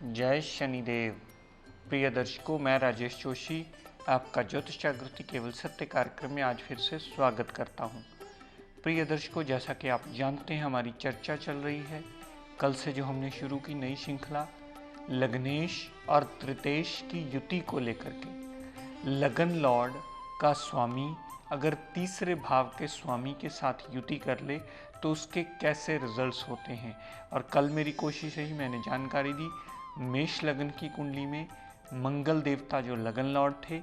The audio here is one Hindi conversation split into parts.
जय शनिदेव। प्रिय दर्शकों, मैं राजेश जोशी आपका ज्योतिष जागृति केवल सत्य कार्यक्रम में आज फिर से स्वागत करता हूं। प्रिय दर्शकों, जैसा कि आप जानते हैं, हमारी चर्चा चल रही है कल से जो हमने शुरू की नई श्रृंखला लग्नेश और तृतेश की युति को लेकर के। लगन लॉर्ड का स्वामी अगर तीसरे भाव के स्वामी के साथ युति कर ले तो उसके कैसे रिजल्ट्स होते हैं। और कल मेरी कोशिश रही, मैंने जानकारी दी मेष लगन की कुंडली में मंगल देवता जो लगन लॉर्ड थे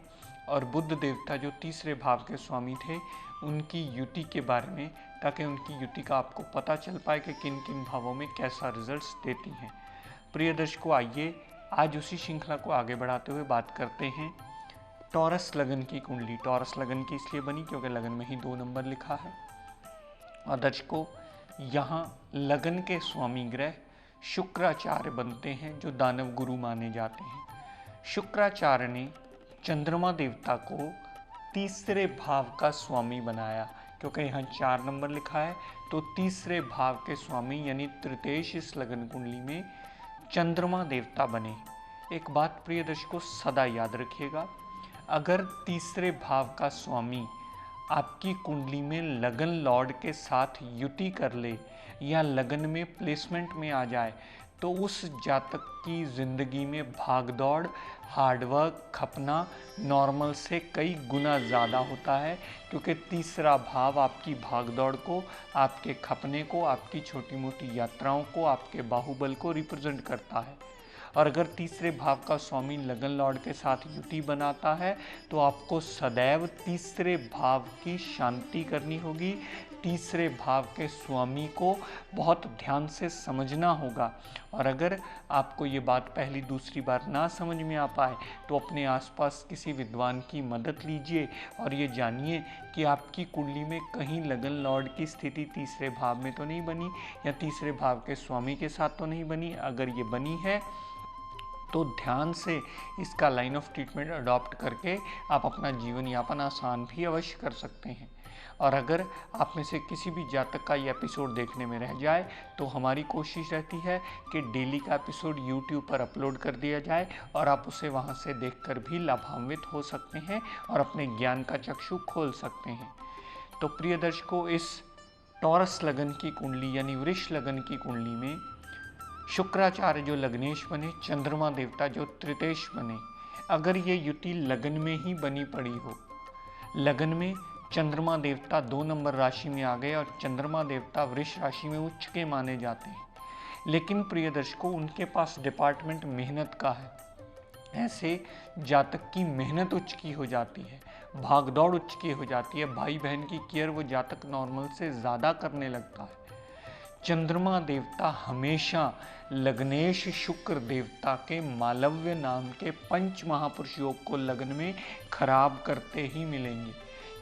और बुध देवता जो तीसरे भाव के स्वामी थे, उनकी युति के बारे में, ताकि उनकी युति का आपको पता चल पाए कि किन किन भावों में कैसा रिजल्ट्स देती हैं। प्रिय दर्शकों, आइए आज उसी श्रृंखला को आगे बढ़ाते हुए बात करते हैं टॉरस लगन की कुंडली। टॉरस लगन की इसलिए बनी क्योंकि लगन में ही 2 नंबर लिखा है। और दर्शकों, यहाँ लगन के स्वामी ग्रह शुक्राचार्य बनते हैं जो दानव गुरु माने जाते हैं। शुक्राचार्य ने चंद्रमा देवता को तीसरे भाव का स्वामी बनाया क्योंकि यहाँ 4 नंबर लिखा है, तो तीसरे भाव के स्वामी यानी तृतेश इस लगन कुंडली में चंद्रमा देवता बने। एक बात प्रिय दर्शकों सदा याद रखिएगा, अगर तीसरे भाव का स्वामी आपकी कुंडली में लगन लॉर्ड के साथ युति कर ले या लगन में प्लेसमेंट में आ जाए तो उस जातक की जिंदगी में भागदौड़, हार्डवर्क, खपना नॉर्मल से कई गुना ज़्यादा होता है, क्योंकि तीसरा भाव आपकी भागदौड़ को, आपके खपने को, आपकी छोटी मोटी यात्राओं को, आपके बाहुबल को रिप्रेजेंट करता है। और अगर तीसरे भाव का स्वामी लगन लॉर्ड के साथ युति बनाता है तो आपको सदैव तीसरे भाव की शांति करनी होगी। तीसरे भाव के स्वामी को बहुत ध्यान से समझना होगा। और अगर आपको ये बात पहली दूसरी बार ना समझ में आ पाए तो अपने आसपास किसी विद्वान की मदद लीजिए और ये जानिए कि आपकी कुंडली में कहीं लगन लॉर्ड की स्थिति तीसरे भाव में तो नहीं बनी या तीसरे भाव के स्वामी के साथ तो नहीं बनी। अगर ये बनी है तो ध्यान से इसका लाइन ऑफ ट्रीटमेंट अडॉप्ट करके आप अपना जीवन यापन आसान भी अवश्य कर सकते हैं। और अगर आप में से किसी भी जातक का ये एपिसोड देखने में रह जाए तो हमारी कोशिश रहती है कि डेली का एपिसोड YouTube पर अपलोड कर दिया जाए और आप उसे वहाँ से देखकर भी लाभान्वित हो सकते हैं और अपने ज्ञान का चक्षु खोल सकते हैं। तो प्रिय दर्शकों, इस टॉरस लगन की कुंडली यानी वृष लगन की कुंडली में शुक्राचार्य जो लग्नेश बने, चंद्रमा देवता जो तृतेश बने, अगर ये युति लगन में ही बनी पड़ी हो, लगन में चंद्रमा देवता 2 नंबर राशि में आ गए और चंद्रमा देवता वृष राशि में उच्च के माने जाते हैं, लेकिन प्रिय दर्शकों उनके पास डिपार्टमेंट मेहनत का है। ऐसे जातक की मेहनत उच्च की हो जाती है, भागदौड़ उच्च की हो जाती है, भाई बहन की केयर वो जातक नॉर्मल से ज़्यादा करने लगता है। चंद्रमा देवता हमेशा लग्नेश शुक्र देवता के मालव्य नाम के पंच महापुरुष योग को लगन में खराब करते ही मिलेंगे,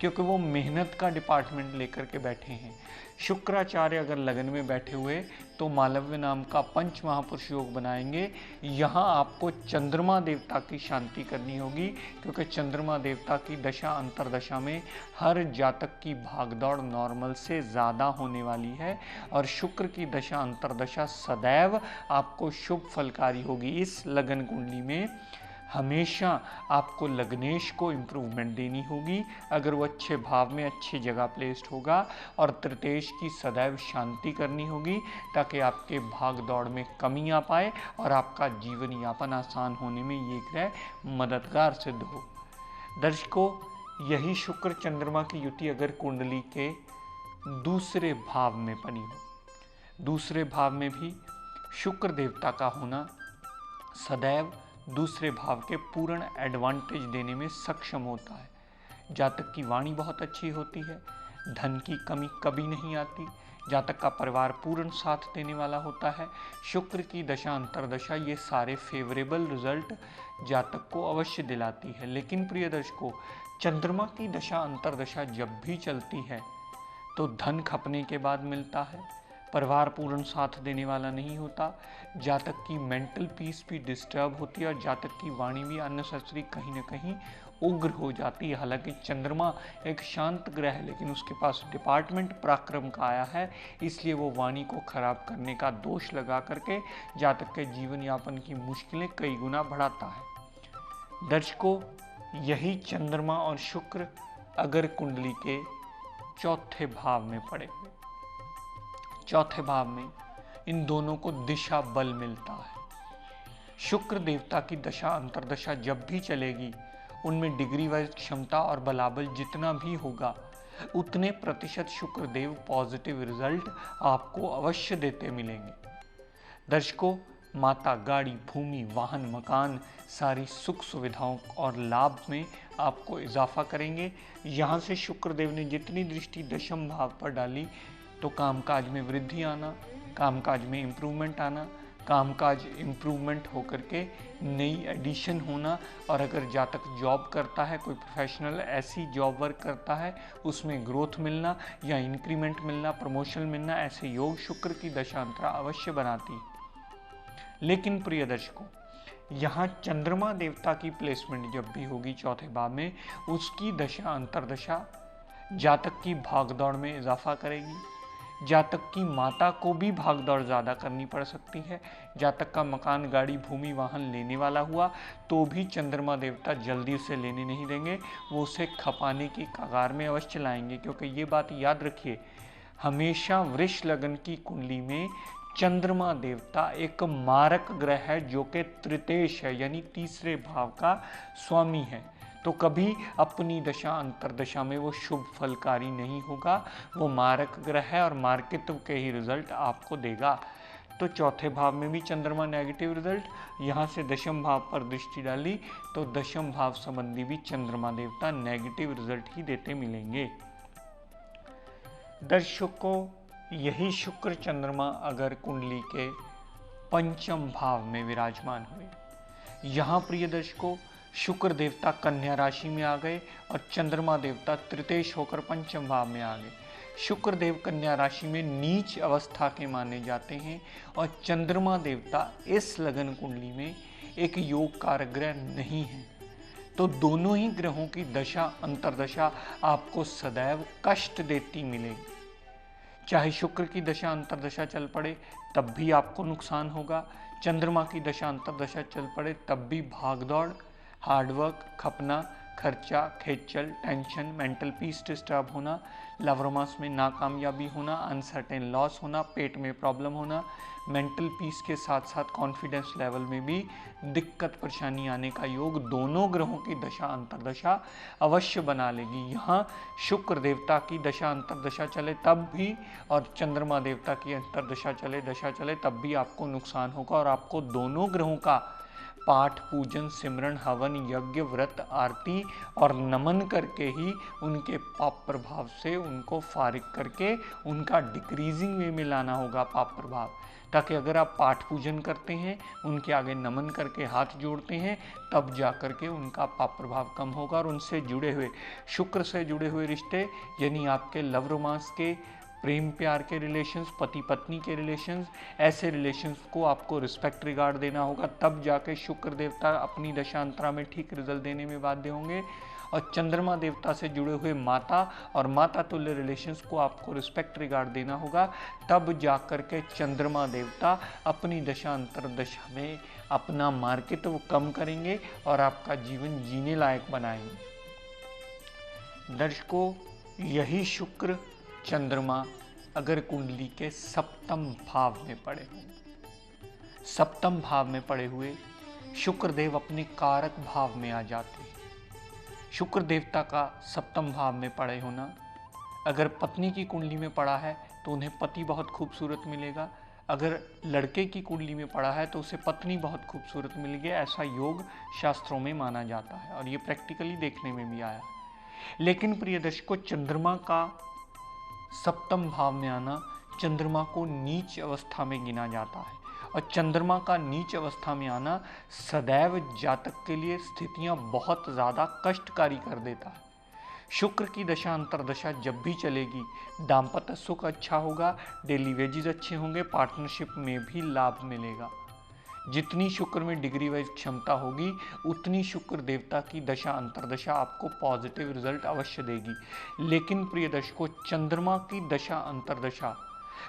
क्योंकि वो मेहनत का डिपार्टमेंट लेकर के बैठे हैं। शुक्राचार्य अगर लगन में बैठे हुए तो मालव्य नाम का पंच महापुरुष योग बनाएंगे। यहाँ आपको चंद्रमा देवता की शांति करनी होगी, क्योंकि चंद्रमा देवता की दशा अंतरदशा में हर जातक की भागदौड़ नॉर्मल से ज़्यादा होने वाली है और शुक्र की दशा अंतरदशा सदैव आपको शुभ फलकारी होगी। इस लगन कुंडली में हमेशा आपको लग्नेश को इम्प्रूवमेंट देनी होगी अगर वो अच्छे भाव में अच्छी जगह प्लेस्ड होगा, और तृतेश की सदैव शांति करनी होगी ताकि आपके भाग दौड़ में कमी आ पाए और आपका जीवन यापन आसान होने में ये ग्रह मददगार सिद्ध हो। दर्शकों, यही शुक्र चंद्रमा की युति अगर कुंडली के दूसरे भाव में बनी हो, दूसरे भाव में भी शुक्र देवता का होना सदैव दूसरे भाव के पूर्ण एडवांटेज देने में सक्षम होता है। जातक की वाणी बहुत अच्छी होती है, धन की कमी कभी नहीं आती, जातक का परिवार पूर्ण साथ देने वाला होता है। शुक्र की दशा अंतरदशा ये सारे फेवरेबल रिजल्ट जातक को अवश्य दिलाती है। लेकिन प्रिय दर्शकों, चंद्रमा की दशा अंतरदशा जब भी चलती है तो धन खपने के बाद मिलता है, परिवार पूर्ण साथ देने वाला नहीं होता, जातक की मेंटल पीस भी डिस्टर्ब होती है और जातक की वाणी भी अननेसेसरी कहीं ना कहीं उग्र हो जाती है। हालांकि चंद्रमा एक शांत ग्रह है, लेकिन उसके पास डिपार्टमेंट पराक्रम का आया है, इसलिए वो वाणी को खराब करने का दोष लगा करके जातक के जीवन यापन की मुश्किलें कई गुना बढ़ाता है। दर्शकों, यही चंद्रमा और शुक्र अगर कुंडली के चौथे भाव में पड़े हुए, चौथे भाव में इन दोनों को दिशा बल मिलता है। शुक्र देवता की दशा अंतरदशा जब भी चलेगी, उनमें डिग्री वाइज क्षमता और बलाबल जितना भी होगा, उतने प्रतिशत शुक्र देव पॉजिटिव रिजल्ट आपको अवश्य देते मिलेंगे। दर्शकों, माता, गाड़ी, भूमि, वाहन, मकान सारी सुख सुविधाओं और लाभ में आपको इजाफा करेंगे। यहाँ से शुक्र देव ने जितनी दृष्टि दशम भाव पर डाली, तो कामकाज में वृद्धि आना, कामकाज में इम्प्रूवमेंट आना, कामकाज इम्प्रूवमेंट होकर के नई एडिशन होना, और अगर जातक जॉब करता है, कोई प्रोफेशनल ऐसी जॉब वर्क करता है, उसमें ग्रोथ मिलना या इंक्रीमेंट मिलना, प्रमोशन मिलना, ऐसे योग शुक्र की दशांतरा अवश्य बनाती है। लेकिन प्रिय दर्शकों, यहाँ चंद्रमा देवता की प्लेसमेंट जब भी होगी चौथे भाव में, उसकी दशा अंतरदशा जातक की भागदौड़ में इजाफा करेगी। जातक की माता को भी भागदौड़ ज़्यादा करनी पड़ सकती है। जातक का मकान, गाड़ी, भूमि, वाहन लेने वाला हुआ तो भी चंद्रमा देवता जल्दी उसे लेने नहीं देंगे, वो उसे खपाने की कगार में अवश्य लाएंगे। क्योंकि ये बात याद रखिए, हमेशा वृष लगन की कुंडली में चंद्रमा देवता एक मारक ग्रह है, जो कि तृतीयेश है, यानी तीसरे भाव का स्वामी है। तो कभी अपनी दशा अंतरदशा में वो शुभ फलकारी नहीं होगा, वो मारक ग्रह है और मार्कित्व के ही रिजल्ट आपको देगा। तो चौथे भाव में भी चंद्रमा नेगेटिव रिजल्ट, यहाँ से दशम भाव पर दृष्टि डाली तो दशम भाव संबंधी भी चंद्रमा देवता नेगेटिव रिजल्ट ही देते मिलेंगे। दर्शकों, यही शुक्र चंद्रमा अगर कुंडली के पंचम भाव में विराजमान हुए, यहाँ प्रिय दर्शकों शुक्र देवता कन्या राशि में आ गए और चंद्रमा देवता तृतीयेश होकर पंचम भाव में आ गए। शुक्र देव कन्या राशि में नीच अवस्था के माने जाते हैं और चंद्रमा देवता इस लगन कुंडली में एक योग कारक ग्रह नहीं है। तो दोनों ही ग्रहों की दशा अंतरदशा आपको सदैव कष्ट देती मिलेगी। चाहे शुक्र की दशा अंतरदशा चल पड़े तब भी आपको नुकसान होगा, चंद्रमा की दशा अंतरदशा चल पड़े तब भी भागदौड़, हार्डवर्क, खपना, खर्चा, खेचल, टेंशन, मेंटल पीस डिस्टर्ब होना, लव रोमांस में नाकामयाबी होना, अनसर्टेन लॉस होना, पेट में प्रॉब्लम होना, मेंटल पीस के साथ साथ कॉन्फिडेंस लेवल में भी दिक्कत परेशानी आने का योग दोनों ग्रहों की दशा अंतरदशा अवश्य बना लेगी। यहाँ शुक्र देवता की दशा अंतरदशा चले तब भी और चंद्रमा देवता की अंतरदशा चले, दशा चले तब भी आपको नुकसान होगा और आपको दोनों ग्रहों का पाठ, पूजन, सिमरन, हवन, यज्ञ, व्रत, आरती और नमन करके ही उनके पाप प्रभाव से उनको फारिग करके उनका डिक्रीजिंग वे में लाना होगा पाप प्रभाव, ताकि अगर आप पाठ पूजन करते हैं, उनके आगे नमन करके हाथ जोड़ते हैं, तब जा कर के उनका पाप प्रभाव कम होगा और उनसे जुड़े हुए शुक्र से जुड़े हुए रिश्ते, यानी आपके लव रोमांस के, प्रेम प्यार के रिलेशंस, पति पत्नी के रिलेशंस, ऐसे रिलेशंस को आपको रिस्पेक्ट रिगार्ड देना होगा, तब जाके शुक्र देवता अपनी दशांतरा में ठीक रिजल्ट देने में बाध्य होंगे। और चंद्रमा देवता से जुड़े हुए माता और माता तुल्य रिलेशंस को आपको रिस्पेक्ट रिगार्ड देना होगा, तब जाकर के चंद्रमा देवता अपनी दशांतर दशा में अपना मार्कित्व कम करेंगे और आपका जीवन जीने लायक बनाएंगे। दर्शकों, यही शुक्र चंद्रमा अगर कुंडली के सप्तम भाव में पड़े हुए, सप्तम भाव में पड़े हुए शुक्र देव अपने कारक भाव में आ जाते हैं। शुक्र देवता का सप्तम भाव में पड़े होना, अगर पत्नी की कुंडली में पड़ा है तो उन्हें पति बहुत खूबसूरत मिलेगा, अगर लड़के की कुंडली में पड़ा है तो उसे पत्नी बहुत खूबसूरत मिलेगी। ऐसा योग शास्त्रों में माना जाता है और ये प्रैक्टिकली देखने में भी आया। लेकिन प्रिय दर्शकों, चंद्रमा का सप्तम भाव में आना चंद्रमा को नीच अवस्था में गिना जाता है और चंद्रमा का नीच अवस्था में आना सदैव जातक के लिए स्थितियां बहुत ज़्यादा कष्टकारी कर देता है। शुक्र की दशा अंतरदशा जब भी चलेगी, दाम्पत्य सुख अच्छा होगा, डेली वेजेस अच्छे होंगे, पार्टनरशिप में भी लाभ मिलेगा। जितनी शुक्र में डिग्री वाइज क्षमता होगी, उतनी शुक्र देवता की दशा अंतरदशा आपको पॉजिटिव रिजल्ट अवश्य देगी। लेकिन प्रिय दर्शकों, चंद्रमा की दशा अंतरदशा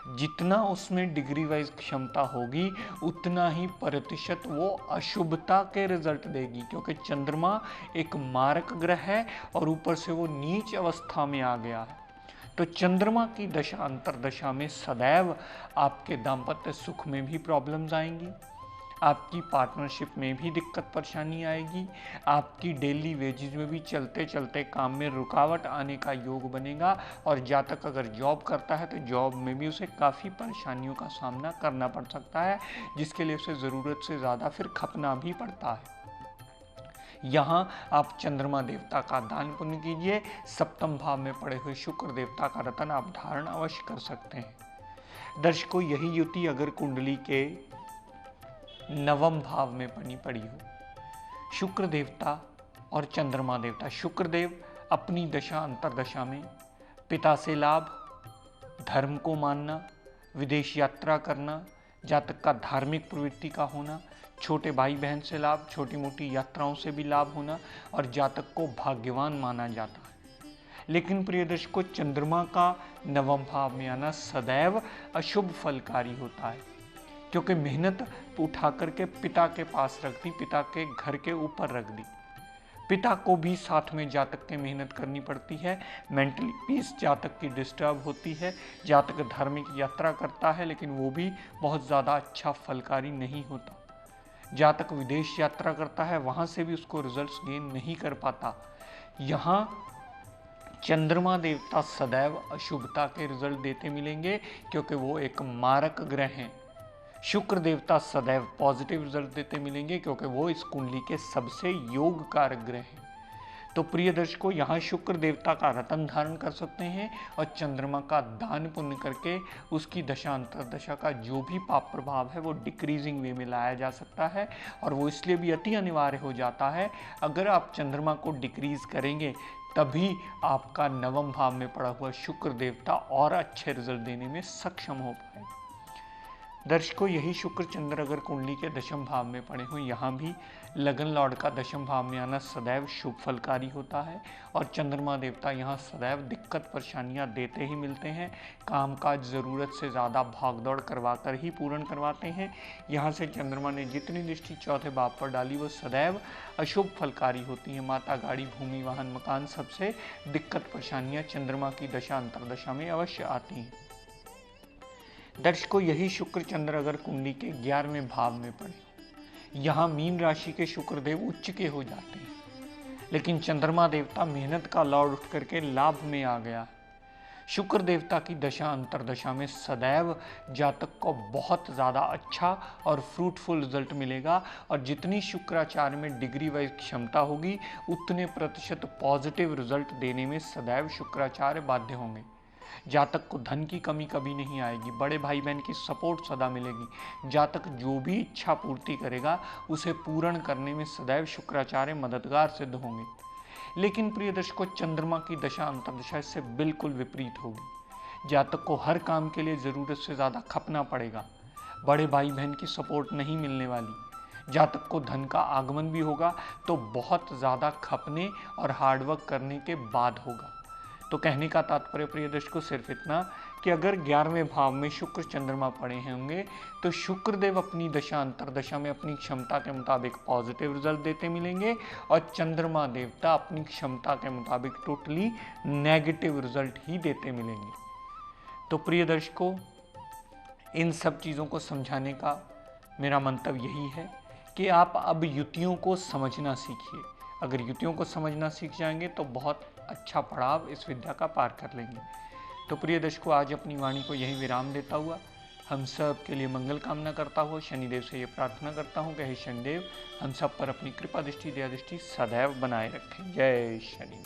जितना उसमें डिग्री वाइज क्षमता होगी, उतना ही प्रतिशत वो अशुभता के रिजल्ट देगी, क्योंकि चंद्रमा एक मारक ग्रह है और ऊपर से वो नीच अवस्था में आ गया है। तो चंद्रमा की दशा अंतरदशा में सदैव आपके दाम्पत्य सुख में भी प्रॉब्लम्स आएंगी, आपकी पार्टनरशिप में भी दिक्कत परेशानी आएगी, आपकी डेली वेजेस में भी चलते चलते काम में रुकावट आने का योग बनेगा। और जातक अगर जॉब करता है तो जॉब में भी उसे काफ़ी परेशानियों का सामना करना पड़ सकता है, जिसके लिए उसे ज़रूरत से ज़्यादा फिर खपना भी पड़ता है। यहाँ आप चंद्रमा देवता का दान पुण्य कीजिए। सप्तम भाव में पड़े हुए शुक्र देवता का रतन आप धारण अवश्य कर सकते हैं। दर्शकों, यही युति अगर कुंडली के नवम भाव में बनी पड़ी हो, शुक्र देवता और चंद्रमा देवता, शुक्र देव अपनी दशा अंतरदशा में पिता से लाभ, धर्म को मानना, विदेश यात्रा करना, जातक का धार्मिक प्रवृत्ति का होना, छोटे भाई बहन से लाभ, छोटी मोटी यात्राओं से भी लाभ होना और जातक को भाग्यवान माना जाता है। लेकिन प्रिय दर्शकों, चंद्रमा का नवम भाव में आना सदैव अशुभ फलकारी होता है, क्योंकि मेहनत उठा करके पिता के पास रख दी, पिता के घर के ऊपर रख दी। पिता को भी साथ में जातक के मेहनत करनी पड़ती है, मेंटली पीस जातक की डिस्टर्ब होती है, जातक धार्मिक यात्रा करता है लेकिन वो भी बहुत ज़्यादा अच्छा फलकारी नहीं होता। जातक विदेश यात्रा करता है, वहाँ से भी उसको रिजल्ट्स गेन नहीं कर पाता। यहाँ चंद्रमा देवता सदैव अशुभता के रिजल्ट देते मिलेंगे, क्योंकि वो एक मारक ग्रह हैं। शुक्र देवता सदैव पॉजिटिव रिजल्ट देते मिलेंगे, क्योंकि वो इस कुंडली के सबसे योग कारक ग्रह हैं। तो प्रिय दर्शकों, यहाँ शुक्र देवता का रतन धारण कर सकते हैं और चंद्रमा का दान पुण्य करके उसकी दशा अंतरदशा का जो भी पाप प्रभाव है वो डिक्रीजिंग वे में लाया जा सकता है। और वो इसलिए भी अति अनिवार्य हो जाता है, अगर आप चंद्रमा को डिक्रीज करेंगे तभी आपका नवम भाव में पड़ा हुआ शुक्र देवता और अच्छे रिजल्ट देने में सक्षम हो पाए। दर्शकों, यही शुक्र चंद्र अगर कुंडली के दशम भाव में पड़े हों, यहाँ भी लगन लॉर्ड का दशम भाव में आना सदैव शुभ फलकारी होता है और चंद्रमा देवता यहाँ सदैव दिक्कत परेशानियाँ देते ही मिलते हैं। कामकाज ज़रूरत से ज़्यादा भागदौड़ करवा कर ही पूर्ण करवाते हैं। यहाँ से चंद्रमा ने जितनी दृष्टि चौथे भाव पर डाली वो सदैव अशुभ फलकारी होती हैं। माता, गाड़ी, भूमि, वाहन, मकान, सबसे दिक्कत परेशानियाँ चंद्रमा की दशा अंतरदशा में अवश्य आती हैं। दर्शकों, यही शुक्र चंद्र अगर कुंडली के 11वें भाव में पड़े, यहाँ मीन राशि के शुक्रदेव उच्च के हो जाते हैं, लेकिन चंद्रमा देवता मेहनत का लॉर्ड उठ करके लाभ में आ गया। शुक्र देवता की दशा अंतरदशा में सदैव जातक को बहुत ज़्यादा अच्छा और फ्रूटफुल रिजल्ट मिलेगा और जितनी शुक्राचार्य में डिग्री वाइज क्षमता होगी, उतने प्रतिशत पॉजिटिव रिजल्ट देने में सदैव शुक्राचार्य बाध्य होंगे। जातक को धन की कमी कभी नहीं आएगी, बड़े भाई बहन की सपोर्ट सदा मिलेगी। जातक जो भी इच्छा पूर्ति करेगा उसे पूर्ण करने में सदैव शुक्राचार्य मददगार सिद्ध होंगे। लेकिन प्रिय दर्शकों, चंद्रमा की दशा अंतरदशा इससे बिल्कुल विपरीत होगी। जातक को हर काम के लिए ज़रूरत से ज़्यादा खपना पड़ेगा, बड़े भाई बहन की सपोर्ट नहीं मिलने वाली। जातक को धन का आगमन भी होगा तो बहुत ज़्यादा खपने और हार्डवर्क करने के बाद होगा। तो कहने का तात्पर्य प्रिय दर्शकों सिर्फ इतना कि अगर 11वें भाव में शुक्र चंद्रमा पड़े होंगे तो शुक्रदेव अपनी दशा अंतरदशा में अपनी क्षमता के मुताबिक पॉजिटिव रिजल्ट देते मिलेंगे और चंद्रमा देवता अपनी क्षमता के मुताबिक टोटली नेगेटिव रिजल्ट ही देते मिलेंगे। तो प्रिय दर्शकों, इन सब चीज़ों को समझाने का मेरा मंतव्य यही है कि आप अब युतियों को समझना सीखिए। अगर युतियों को समझना सीख जाएंगे तो बहुत अच्छा पड़ाव इस विद्या का पार कर लेंगे। तो प्रिय दर्शकों, आज अपनी वाणी को यही विराम देता हुआ हम सब के लिए मंगल कामना करता हुआ शनिदेव से ये प्रार्थना करता हूँ कि हे शनिदेव हम सब पर अपनी कृपा दृष्टि, दया दृष्टि सदैव बनाए रखें। जय शनि।